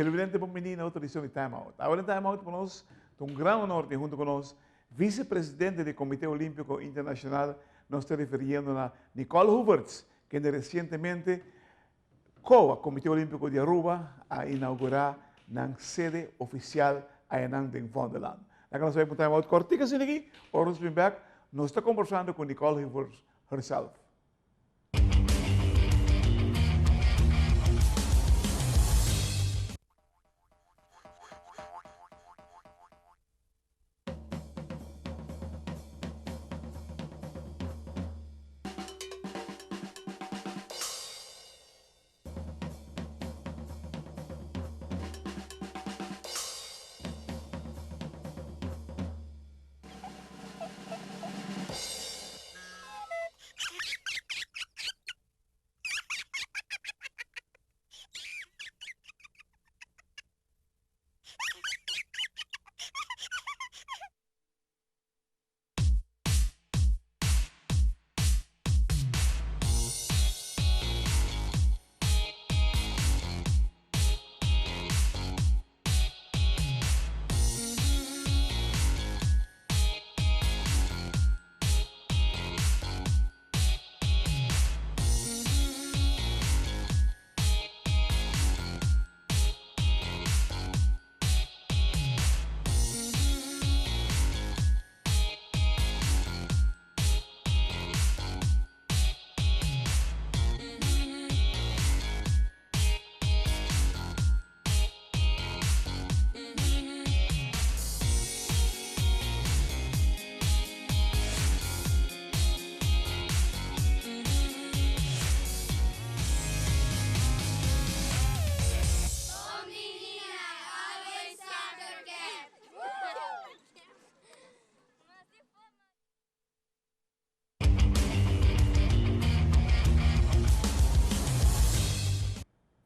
Televidente, bem-vindo a outra edição de Time Out. Agora em Time Out conosco, tem um grande honor ter junto conosco, vice-presidente do Comitê Olímpico Internacional, nós estamos referindo a Nicole Huberts, que recentemente, com o Comitê Olímpico de Aruba, a inaugurar na sede oficial aí em Vonderland. Agora nós vamos para um Time Out cortico, assim aqui, Orus Back, nós estamos conversando com Nicole Huberts herself.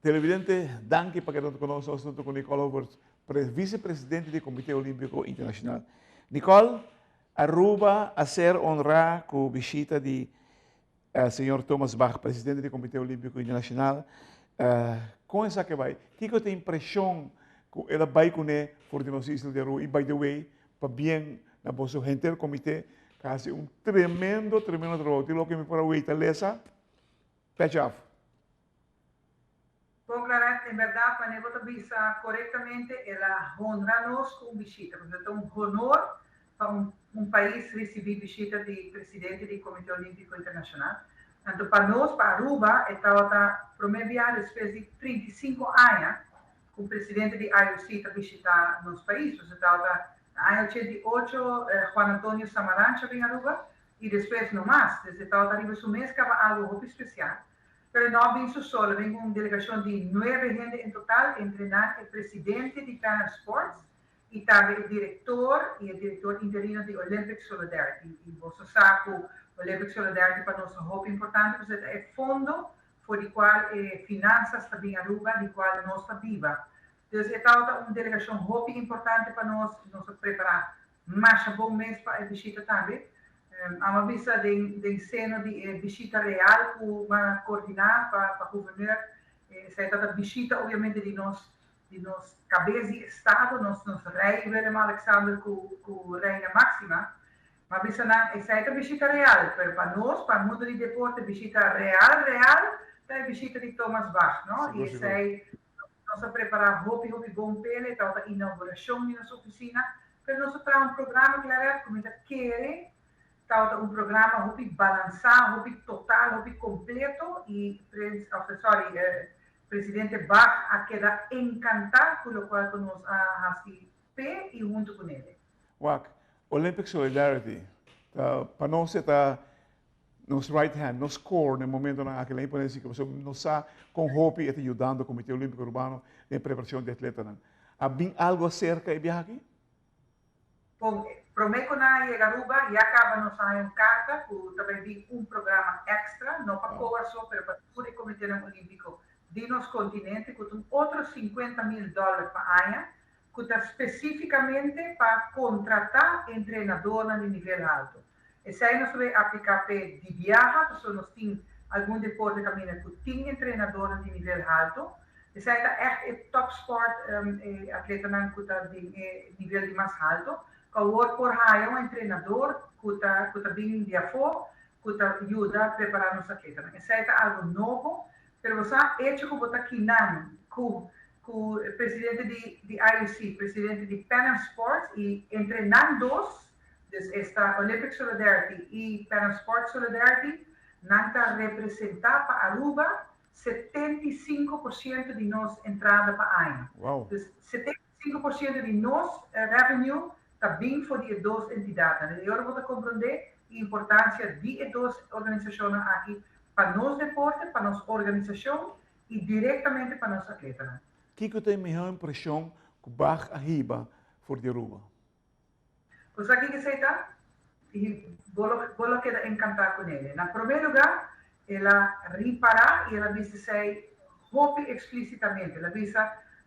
Televidente, danke para que nos conosco junto com Nicole Huberts, vice-presidente do Comitê Olímpico Internacional. Nicole, Aruba a ser honrada com a visita do senhor Thomas Bach, presidente do Comitê Olímpico Internacional. Com essa que vai, que tem impressão que ela vai com ele por de nossa isla de Aruba? E, by the way, para bem, na vossa gente do comitê, que tremendo trabalho. E lo que me para o Italesa, patch off. Bom, Clara, em verdade, quando eu vou avisar corretamente, ela honra-nos com visita. Portanto, é um honor para um país receber visita do presidente do Comitê Olímpico Internacional. Então, para nós, para Aruba, estava promovendo depois de 35 anos, o presidente do IOC está visitar nosso país. Então, estava em 88, Juan Antonio Samarancha vem a Aruba, e depois não mais. Desde estava arriba um mês, que algo muito especial. Pero não vim solo, vem com uma delegação de 9 gente em total, entre o presidente de Planet Sports e também o diretor interino de Olympic Solidarity. E você sabe, o Olympic Solidarity para nós é muito importante, porque é fundo por o qual finanças também Aruba, de qual nós está viva. Então, é uma delegação muito importante para nós preparar mais um bom mês para a visita também. Há uma vista de cena de visita real para coordenar para o governador. Essa é a visita, obviamente, de nós cabeça de Estado, nosso rei Willem Alexander com a Reina Máxima. Mas essa é a visita real. Mas para nós, para o mundo do deporte, a visita real, é a visita de Thomas Bach. Não? E essa é nós preparar muito bom pele, a inauguração de nossa oficina. Mas nós temos um programa, claro, como a quer. Está um programa muito balançado, muito total, muito completo e o presidente Bach a queda encantado com o qual nós assistimos e junto com ele. Olympic Solidarity, para nós está nos right hand, nos core, no momento naquela imponência que você nos está com hope e ajudando o Comitê Olímpico Urbano na preparação de atletas. Há bem algo acerca de viajar aqui? Bom, prometo na Aruba e acaba nos uma carta que também vi programa extra, não para Coa só, mas para todo o Comitê Olímpico de nosso continente, com outros $50 mil para ano, que está especificamente para contratar treinadores de nível alto. Esse aí nós vamos aplicar para de viagem, porque nós temos algum deporte que tem treinadores de nível alto, E sai dat echt in topsport atleta nan kuta di nível de mais alto. Que work por haya um treinador kuta bem dia fo, kuta ajuda a preparar os atletas. E sai algo novo, pero você hecho que botar aqui nan com o presidente de IOC, presidente de Pan Am Sports e treinando esta Olympic Solidarity e Pan Am Sports Solidarity, nanta representar para Aruba 75% de nossa entrada para a AIM. Wow. Dus 75% de nosso revenue está bem para as duas entidades. E agora vou compreender a importância de duas organizações aqui para nosso deporte, para nossa organização e diretamente para nossos atletas. O que tem a melhor impressão que o Bach arriba por de Aruba? Pues aqui que você está, e vou quedar encantado com ele. Na primeiro lugar, ela reparar e ela diz sei hope explicitamente. Ela diz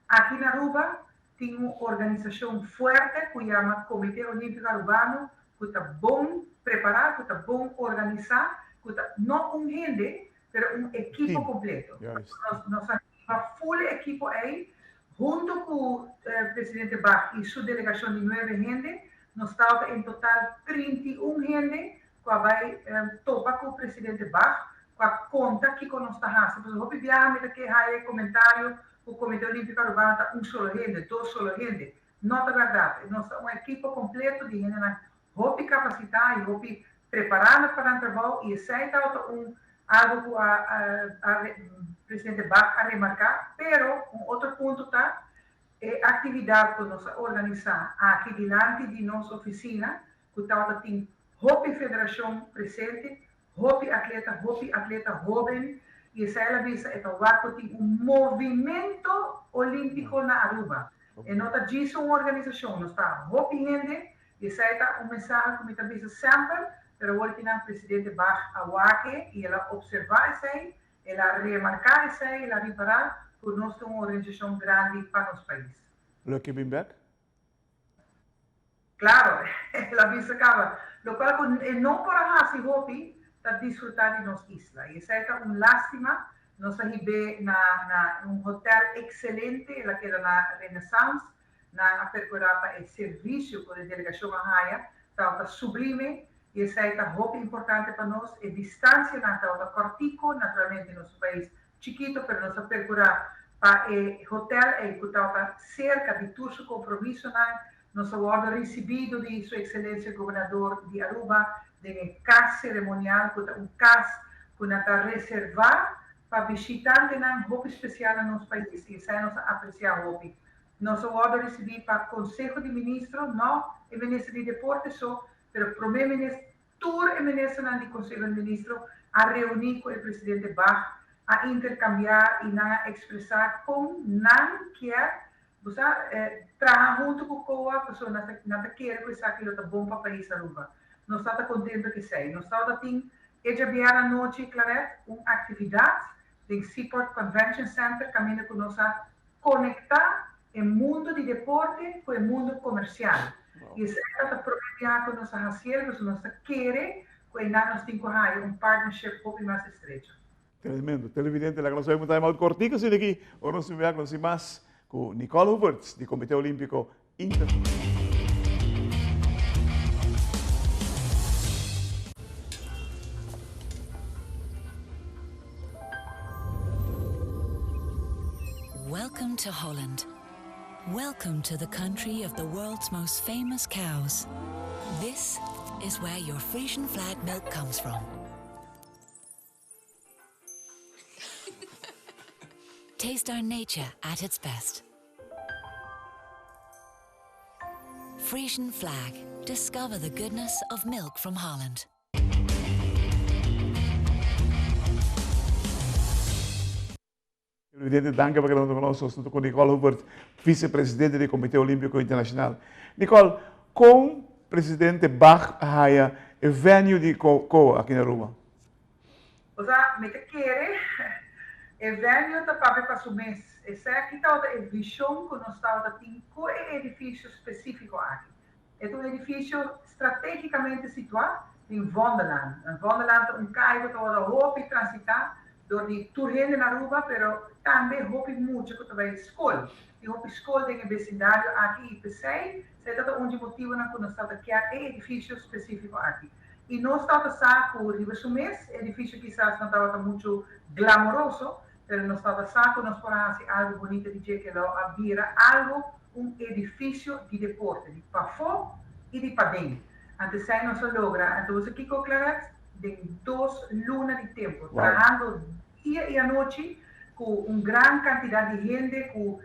aqui na Aruba tem uma organização forte que chama Comitê Olímpico Arubano, que está bom preparado, que está bom organizado, que está não gente, mas equipo completo. Nós temos full equipo aí, junto com o presidente Bach e sua delegação de 9 gente, nós estamos em total 31 gente que vai topar com o presidente Bach, com a conta que nós estamos fazendo. Eu viajar que há comentário, o Comitê Olímpico Arubano está solo gente, 2 solo gente. Não é verdade. Nós temos uma equipe completa de gente que capacitada e preparada para o trabalho e isso é algo que o presidente Bach a remarcar, pero outro ponto está a atividade que nós organizamos aqui diante de nossa oficina, que tem Hopi Federação presente, Hopi atleta jovem, e essa ela visa que tem movimento olímpico na Aruba. E nós disso uma organização, nós está Hopi gente, e essa é mensagem que me também sempre, pero hoje tem o presidente Bach Awake, e ela observar isso aí, ela remarcar isso aí, ela reparar, que nós temos uma organização grande para nosso país. Lucky being back? Claro, ela visa acaba. Lo qual não para se Hopi está desfrutar de nossa isla. E essa é uma lástima. Nós arribamos na hotel excelente, ela queda na Renaissance, na percorrer para o serviço com a delegação Arraia, está sublime. E essa é uma Hopi importante para nós. A distância está cortico, naturalmente, nosso país chiquito, para nós percorrer para o hotel que está cerca de todo o compromisso. Nós avons recebido de Sua Excelência Governador de Aruba, de um CAS cerimonial, CAS que está reservado para visitantes muito especial no nosso país. E isso é nós apreciar Hopi. Nós avons recebido para o Conselho de Ministros, não o Ministro de Deporte só, mas o Primeiro-Ministro, todo o Ministro do Conselho de Ministros, a reunir com o presidente Bach, a intercambiar e a expressar como não quer trabalhar junto com a COA, pessoa não quer que aquilo está bom para o país Aruba. Nós estamos contentes que seja. Nós estamos tendo, hoje à noite, Claret, uma atividade do Seaport Convention Center, caminho que nós conectar o mundo de deporte com o mundo comercial. E isso é o problema que nós fazemos, nós queremos que nós tenhamos partnership um pouco mais estreito. Tremendo. Televidente, la conosciamo in time out cortico, sino che ora si vede con más con Nicole Huberts, di Comité Olimpico Internazionale. Welcome to Holland. Welcome to the country of the world's most famous cows. This is where your Frisian flag milk comes from. Taste our nature at its best. Frisian Flag. Discover the goodness of milk from Holland. Presidente, danke per essere conosco, sono con Nicole Huberts, vicepresidente del Comité Olimpico Internazionale. Nicole, con presidente Bach Haya, il venue di COA qui in Aruba? Osa, me te quiere, il venue sta proprio per su mes. E se aqui está a visão que nós estamos tendo com o edifício específico aqui. É um edifício estrategicamente situado em Wonderland. Em Wonderland é um caio que está a roupa e transitar, door die toerheen na Aruba, pero também hopi muito que também escola. E hopi escola tem vecindário aqui e sei dat er onde motivo na quando está aqui é edifício específico aqui. E nós estamos com o Ribasumês, edifício quizás não estava muito glamouroso, mas nós estamos com nós podemos fazer algo bonito de dizer que lá vira algo edifício de deporte, de pafó e de padem. Antes aí nós logra, então aqui com Claret, de 2 lunas de tempo, trabalhando dia e a noite com grande quantidade de gente, com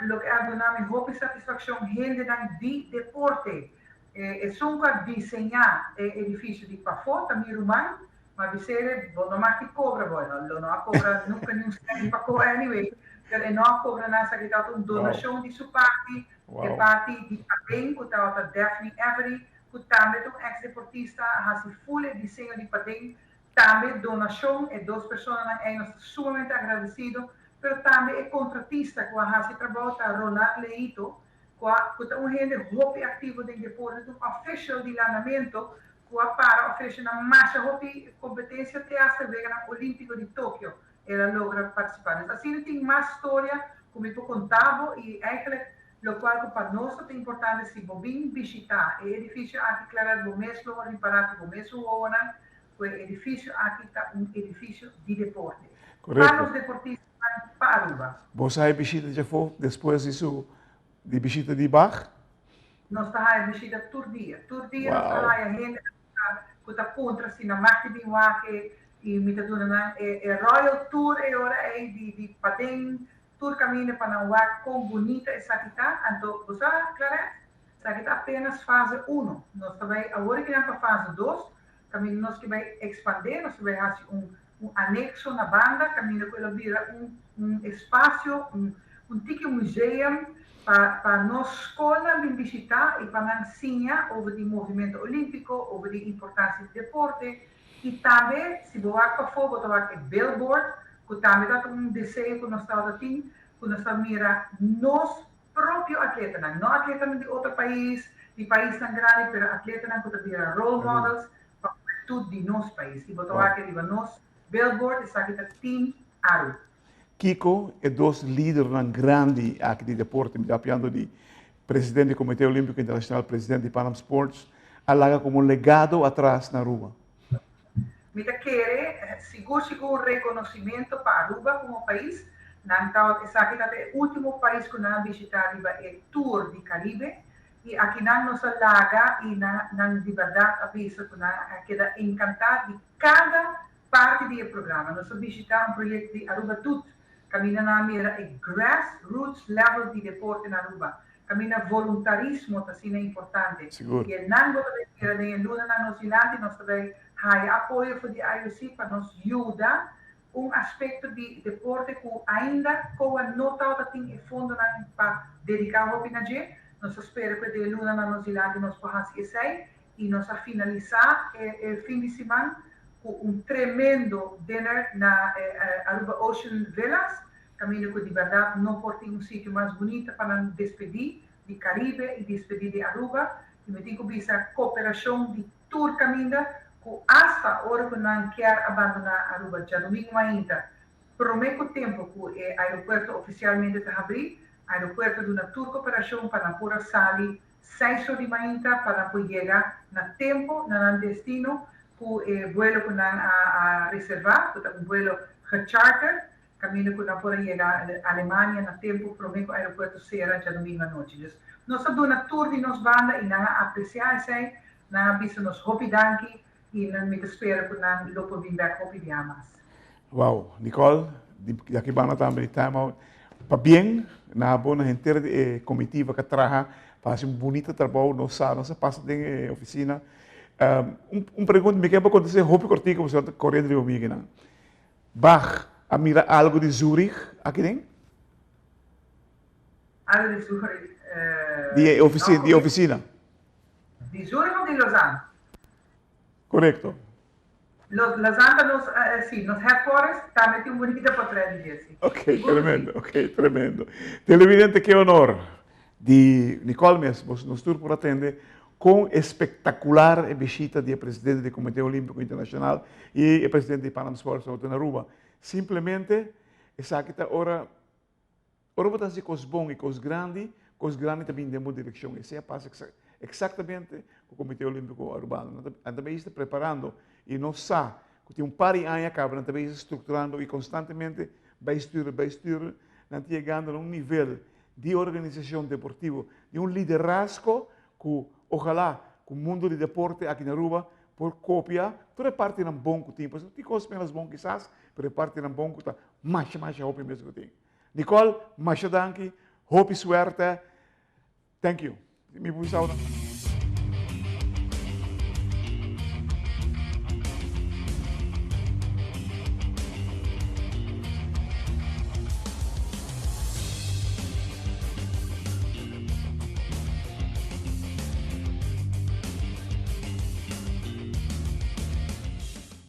lo que ha donado mejor satisfacción gente de deporte. Es un diseñar edificio de pafó, también humano, mas dizer, não mais que cobra, bueno, não cobra nunca nenhum centavo para cobrar, anyway, pero não cobra nada, que está uma donação de sua parte, de parte de padem, que está Daphne Avery, que também é um ex-deportista, has full desenho de padem, também donação, e 2 pessoas aí nós sumamente agradecidos, pero também é contratista, que has trabalho, Ronald Leito, que é um gente hopi ativo de deporte, um official de lançamento, que para oferecer uma massa hopi competência até a Vegana Olímpico de Tóquio, ela logra participar. Então, assim, tem mais história, como eu contava, e eigenlijk, o qual para nós é importante se bobin visitar o edifício aqui, claro, o mesmo reparado, o mesmo ona, o edifício aqui está edifício de deporte. Correto. Para os deportistas, para Aruba. Você visita já foi depois disso de visita de Bach? Nós estamos visita todo dia. Todo dia nós estamos a gente que está contra assim na marketing que e me está dando Royal Tour e ora é de padem tour caminho para um lugar com bonita essa aqui tá. Então, você claro, essa aqui tá apenas fase 1. Nós também agora que vamos para fase 2, caminho nós que vai expandir, nós vai fazer um anexo na banda, caminho que ela vira espaço, tipo museu para nós escola vir visitar e para ensinar sobre o movimento olímpico, sobre a importância do deporte e também, se você para fora, você vai ter billboard, que também dá desejo que nós estamos que nós estamos mira nós próprios atletas, não atletas de outro país, de país tão grande, mas atletas que estão vira role models para tudo de nosso país. E você vai ter nós billboard, isso aqui está Team Aru. Kiko é 2 líderes grandes aqui de deporte, me está falando de presidente do Comitê Olímpico Internacional, presidente de Panam Sports, alaga como legado atrás na Aruba. Me está querer seguro reconhecimento para Aruba como país. Então, esse aqui é o último país que nós visitamos é o Tour de Caribe. E aqui nós alaga e nós de verdade avisa que nós queda encantado de cada parte do programa. Nós visitamos projeto de Aruba Tut. Camina na mira é grassroots level de deporte na Aruba. Camina voluntarismo, assim é importante. Seguro. E não vou ter de luna na Nova Zelândia, nós também há apoio para a IOC para nos ajudar aspecto de deporte que ainda com a nota tem fundo para dedicar ao Pinagé. Nós esperamos que de luna na Nova Zelândia nós possamos fazer e nós a finalizar o fim de semana com tremendo dinner na Aruba Ocean Villas. Caminho que de verdade não pode ter sítio mais bonito para despedir de Caribe e despedir de Aruba. E me tem que essa cooperação de tour caminho que hasta hora que não quer abandonar Aruba. Já domingo ainda, prometo tempo que o aeroporto oficialmente está abrindo, aeroporto de uma tour cooperação para pura sair 6 horas de manhã para chegar na tempo, no destino, que o vuelo que não a reservar, que é vuelo charter, caminho que não pode chegar à Alemanha no tempo, prometo o aeroporto será já domingo à noite. Nós estamos na tour de nos banda e não apreciar isso, não visto nos hopi danki e não me espero que não lopo vir back hopi de amas. Wow, Nicole, daqui banda também time para bem, na boa gente comitiva que trabalha, faz bonito trabalho, nossa passa de oficina. Pergunta me que vai acontecer hopi cortico, você está correndo de comigo, não? Bach, a mira algo de Zurich aqui dentro? Algo de Zurich? De oficina. De Zurich ou de Lausanne? Correto. Lausanne, sim, nos headquarters, também tem bonita para trás. Ok, tremendo. Televidente, que honor de Nicole mesmo, nos tur por atender com espetacular visita do presidente do Comitê Olímpico Internacional e o presidente de Panam Sports na Aruba. Simplesmente, essa que está ora botar se coisas bom e coisas grande também demos direção. Esse é passa exatamente o Comitê Olímpico Urbano. Nós também está preparando e não sabe que tem par de anos acaba, nós também está estruturando e constantemente vai estudar, nós chegando a nível de organização deportiva, de liderazgo que, ojalá, que o mundo do deporte aqui na Aruba por copiar, toda parte não bom que tem, tem coisas menos bom quizás, mas parte não bom que está mais hope mesmo que tem. Nicole, mais danke, hope suerte, thank you. Me busca